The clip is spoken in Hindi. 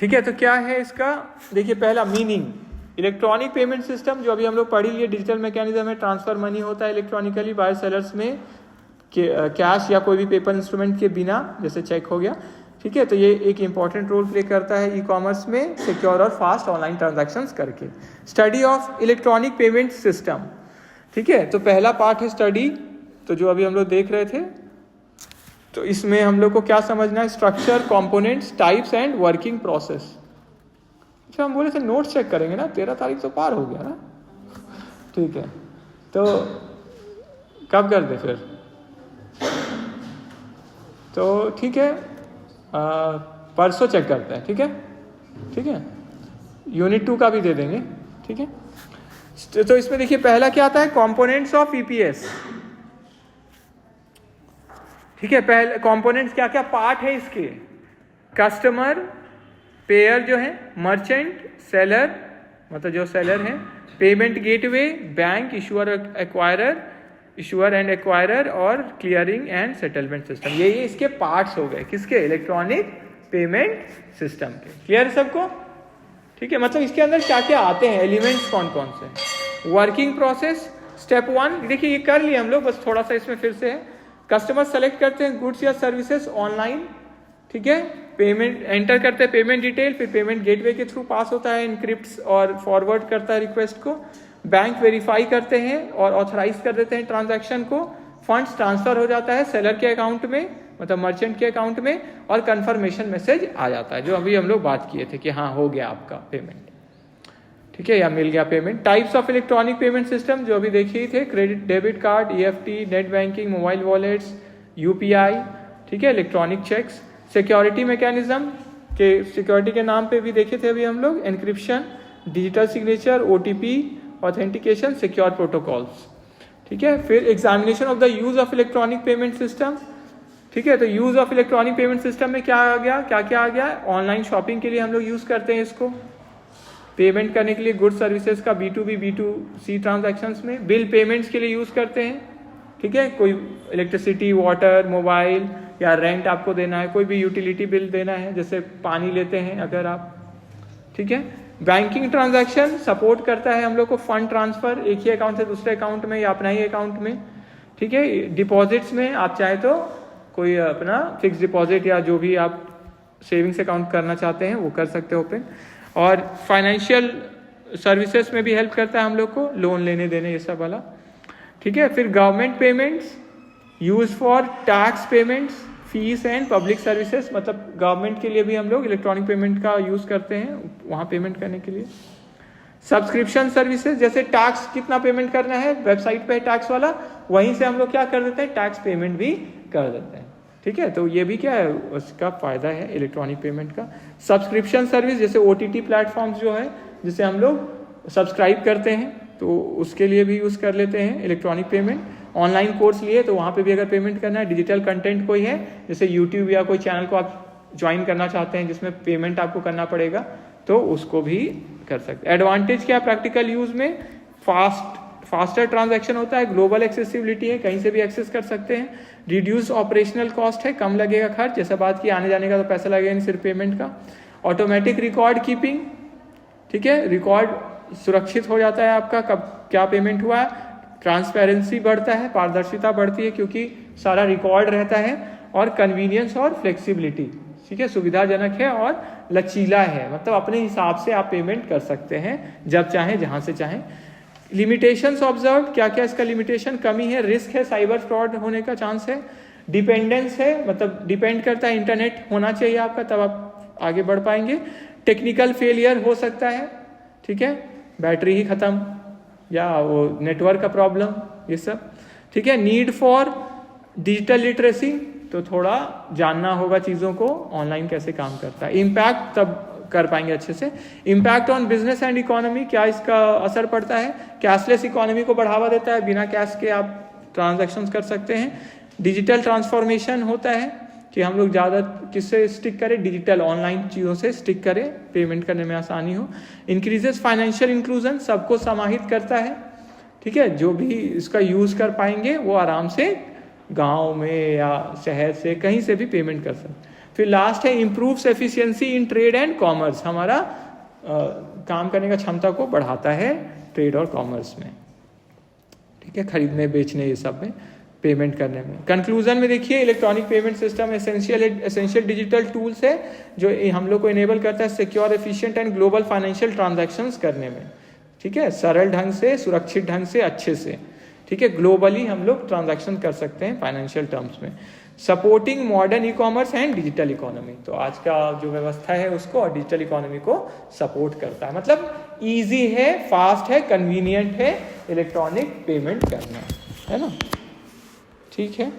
ठीक है, तो क्या है इसका, देखिए पहला मीनिंग, इलेक्ट्रॉनिक पेमेंट सिस्टम जो अभी हम लोग पढ़ लिए, डिजिटल मैकेनिज्म है, ट्रांसफर मनी होता है इलेक्ट्रॉनिकली बाय सेलर्स में कैश या कोई भी पेपर इंस्ट्रूमेंट के बिना, जैसे चेक हो गया। ठीक है, तो ये एक इंपॉर्टेंट रोल प्ले करता है ई कॉमर्स में, सिक्योर और फास्ट ऑनलाइन ट्रांजैक्शंस करके। Study of electronic payment system, ठीक है, तो पहला पार्ट है स्टडी, तो जो अभी हम लोग देख रहे थे, तो इसमें हम लोग को क्या समझना है, structure, components, types and working process. अच्छा, हम बोले थे नोट्स चेक करेंगे ना, 13 तारीख तो पार हो गया ना, ठीक है, तो कब कर दे फिर, तो ठीक है, परसों चेक करते हैं, ठीक है, ठीक है, यूनिट 2 का भी दे देंगे, ठीक है। तो इसमें देखिए पहला क्या आता है, कंपोनेंट्स ऑफ ईपीएस, ठीक है, पहले कंपोनेंट्स क्या क्या पार्ट है इसके, कस्टमर, पेयर जो है, मर्चेंट, सेलर मतलब जो सेलर है, payment gateway, bank, issuer and acquirer, और क्लियरिंग एंड सेटलमेंट सिस्टम। ये इसके पार्ट्स हो गए, किसके, इलेक्ट्रॉनिक पेमेंट सिस्टम के। क्लियर सबको, ठीक है, मतलब इसके अंदर क्या क्या आते हैं, एलिमेंट्स कौन कौन से। वर्किंग प्रोसेस, स्टेप 1 देखिए ये कर लिए हम लोग, बस थोड़ा सा इसमें फिर से है। कस्टमर सेलेक्ट करते हैं गुड्स या सर्विसेज ऑनलाइन, ठीक है, पेमेंट एंटर करते हैं, पेमेंट डिटेल, फिर पेमेंट गेटवे के थ्रू पास होता है, इनक्रिप्ट्स और फॉरवर्ड करता है रिक्वेस्ट को, बैंक वेरीफाई करते हैं और ऑथराइज कर देते हैं ट्रांजैक्शन को, फंड्स ट्रांसफर हो जाता है सेलर के अकाउंट में, मतलब मर्चेंट के अकाउंट में, और कंफर्मेशन मैसेज आ जाता है, जो अभी हम लोग बात किए थे कि हाँ हो गया आपका पेमेंट, ठीक है, या मिल गया payment. Types of electronic payment system जो अभी देखे ही थे, credit debit card, EFT, net banking, mobile wallets, UPI, ठीक है, इलेक्ट्रॉनिक चेक्स। सिक्योरिटी मैकेनिज्म के, सिक्योरिटी के नाम पे भी देखे थे अभी हम लोग, encryption, digital signature, OTP, authentication, secure protocols, ठीक है। फिर examination of the use of electronic payment system, ठीक है, तो use of electronic payment system में क्या आ गया, क्या क्या आ गया, ऑनलाइन शॉपिंग के लिए हम लोग यूज करते हैं इसको, पेमेंट करने के लिए गुड सर्विसेज का B2B B2C ट्रांजैक्शंस में, बिल पेमेंट्स के लिए यूज करते हैं, ठीक है, कोई इलेक्ट्रिसिटी, वाटर, मोबाइल या रेंट आपको देना है, कोई भी यूटिलिटी बिल देना है, जैसे पानी लेते हैं अगर आप, ठीक है। बैंकिंग ट्रांजैक्शन सपोर्ट करता है हम लोग को, फंड ट्रांसफर एक ही अकाउंट से दूसरे अकाउंट में या अपना ही अकाउंट में, ठीक है। डिपॉजिट्स में आप चाहे तो कोई अपना फिक्स डिपॉजिट या जो भी आप सेविंग्स अकाउंट करना चाहते हैं वो कर सकते हो ओपन। और फाइनेंशियल सर्विसेज में भी हेल्प करता है हम लोग को, लोन लेने देने ये सब वाला, ठीक है। फिर government payments, use for tax payments, fees and public services, मतलब गवर्नमेंट के लिए भी हम लोग इलेक्ट्रॉनिक पेमेंट का यूज करते हैं वहाँ पेमेंट करने के लिए। सब्सक्रिप्शन सर्विसेज, जैसे टैक्स कितना पेमेंट करना है, वेबसाइट पे टैक्स वाला, वहीं से हम लोग क्या कर देते हैं, टैक्स पेमेंट भी कर देते हैं, ठीक है। तो ये भी क्या है, उसका फायदा है इलेक्ट्रॉनिक पेमेंट का। सब्सक्रिप्शन सर्विस, जैसे OTT प्लेटफॉर्म्स जो है जिसे हम लोग सब्सक्राइब करते हैं, तो उसके लिए भी यूज कर लेते हैं इलेक्ट्रॉनिक पेमेंट। ऑनलाइन कोर्स लिए तो वहाँ पे भी अगर पेमेंट करना है, डिजिटल कंटेंट कोई है, जैसे यूट्यूब या कोई चैनल को आप ज्वाइन करना चाहते हैं जिसमें पेमेंट आपको करना पड़ेगा, तो उसको भी कर सकते हैं। एडवांटेज क्या है प्रैक्टिकल यूज में, फास्टर ट्रांजैक्शन होता है, ग्लोबल एक्सेसिबिलिटी है, कहीं से भी एक्सेस कर सकते हैं, रिड्यूस ऑपरेशनल कॉस्ट है, कम लगेगा खर्च, जैसा बात की आने जाने का तो पैसा लगेगा नहीं, सिर्फ पेमेंट का। ऑटोमेटिक रिकॉर्ड कीपिंग, ठीक है, रिकॉर्ड सुरक्षित हो जाता है आपका, कब क्या पेमेंट हुआ है। ट्रांसपेरेंसी बढ़ता है, पारदर्शिता बढ़ती है क्योंकि सारा रिकॉर्ड रहता है। और कन्वीनियंस और फ्लेक्सिबिलिटी, ठीक है, सुविधाजनक है और लचीला है, मतलब अपने हिसाब से आप पेमेंट कर सकते हैं जब चाहें, जहां से चाहें। लिमिटेशंस ऑब्जर्व, क्या क्या इसका लिमिटेशन, कमी है, रिस्क है, साइबर फ्रॉड होने का चांस है। डिपेंडेंस है, मतलब डिपेंड करता है, इंटरनेट होना चाहिए आपका तब आप आगे बढ़ पाएंगे। टेक्निकल फेलियर हो सकता है, ठीक है, बैटरी ही खत्म या वो नेटवर्क का प्रॉब्लम, ये सब, ठीक है। नीड फॉर डिजिटल लिटरेसी, तो थोड़ा जानना होगा चीज़ों को, ऑनलाइन कैसे काम करता है। इम्पैक्ट तब कर पाएंगे अच्छे से। Impact on business and economy, क्या इसका असर पड़ता है, कैशलेस इकोनॉमी को बढ़ावा देता है, बिना कैश के आप ट्रांजैक्शंस कर सकते हैं। डिजिटल ट्रांसफॉर्मेशन होता है कि हम लोग ज़्यादा किससे स्टिक करें, डिजिटल ऑनलाइन चीज़ों से स्टिक करें, पेमेंट करने में आसानी हो। इंक्रीजेस फाइनेंशियल इंक्लूजन, सबको समाहित करता है, ठीक है, जो भी इसका यूज़ कर पाएंगे वो आराम से गांव में या शहर से कहीं से भी पेमेंट कर सकते हैं। फिर लास्ट है improves efficiency in trade and commerce, हमारा काम करने का क्षमता को बढ़ाता है ट्रेड और कॉमर्स में, ठीक है, खरीदने बेचने ये सब में, पेमेंट करने में। कंक्लूजन में देखिए electronic payment system essential digital tools है जो हम लोग को इनेबल करता है secure, efficient and global financial transactions करने में, ठीक है, सरल ढंग से, सुरक्षित ढंग से, अच्छे से, ठीक है, ग्लोबली हम लोग ट्रांजैक्शन कर सकते हैं फाइनेंशियल टर्म्स में। Supporting modern e commerce and digital economy, तो आज का जो व्यवस्था है उसको और डिजिटल इकोनॉमी को सपोर्ट करता है, मतलब ईजी है, फास्ट है, कन्वीनियंट है इलेक्ट्रॉनिक पेमेंट करना, है ना, ठीक है।